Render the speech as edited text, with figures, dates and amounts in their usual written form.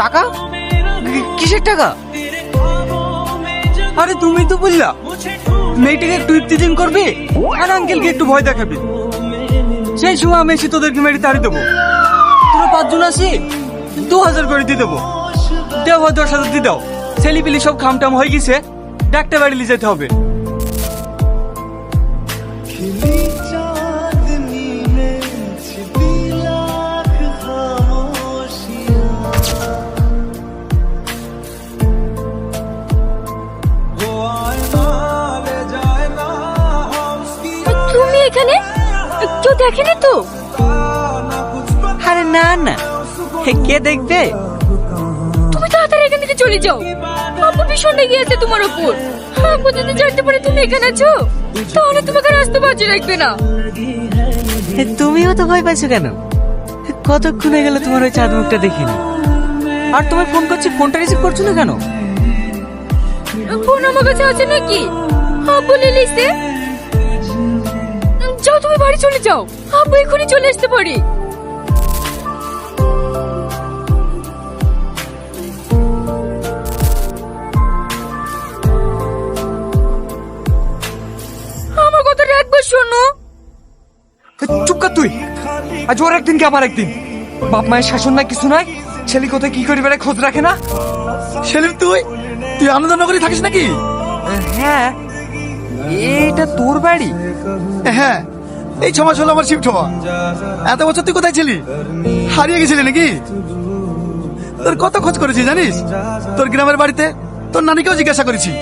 টাকা? কিসের টাকা? আরে তুমি তো বললা মেয়েটাকে একটু ইফতিজিং করবি আর আঙ্কেলকে একটু ভয় দেখাবি। সেই সময় আমি এসে তোদেরকে মেরে তাড়ি দেবো। তোরা 5 জন আছি, 2000 করে দিয়ে দেবো। দেও হয় 10,000 দিয়ে দাও। ছেলিপিলি সব খামটাম হয়ে গেছে, ডাক্তার বাড়ি নিয়ে যেতে হবে। তুমি এখানে কেউ দেখেনি তো? আরে না না, কে দেখবে? তুমি তাড়াতাড়ি এখান থেকে চলে যাও। আব্বু ভীষণ রেগে আছে তোমার উপর। আব্বু যদি জানতে পারে তুমি এখানে আছো তাহলে তোমাকে রাস্তা বাজে রাখবে না। তুমিও তো ভয় পাইছো কেন? কতক্ষণ হয়ে গেল তোমার ওই চাঁদ মুখটা দেখিনি। আর তোমার ফোন করছি, ফোনটা রিসিভ করছো না কেন? ফোন আমার কাছে আছে নাকি? আব্বু লিলিছে। যাও তুমি বাড়ি চলে যাও, আব্বু এখনই চলে আসতে পারে। আমার কথাটা একবার শোনো। চুপ কর তুই। আজ ওর একদিন কি আমার একদিন। বাপ মায়ের শাসন নাই, কিছু নাই। ছেলে কোথায় কি করে বেড়ায় খোঁজ রাখে না। সেলিম তুই তুই আনন্দনগরে থাকিস নাকি? হ্যাঁ, এটা তোর বাড়ি? হ্যাঁ, এই 6 মাস হলো আমার শিফট হওয়া। এত বছর তুই কোথায় ছিলি? হারিয়ে গেছিলি নাকি? তোর কত খোঁজ করেছি জানিস? তোর গ্রামের বাড়িতে তোর নানিকেও জিজ্ঞাসা করেছি।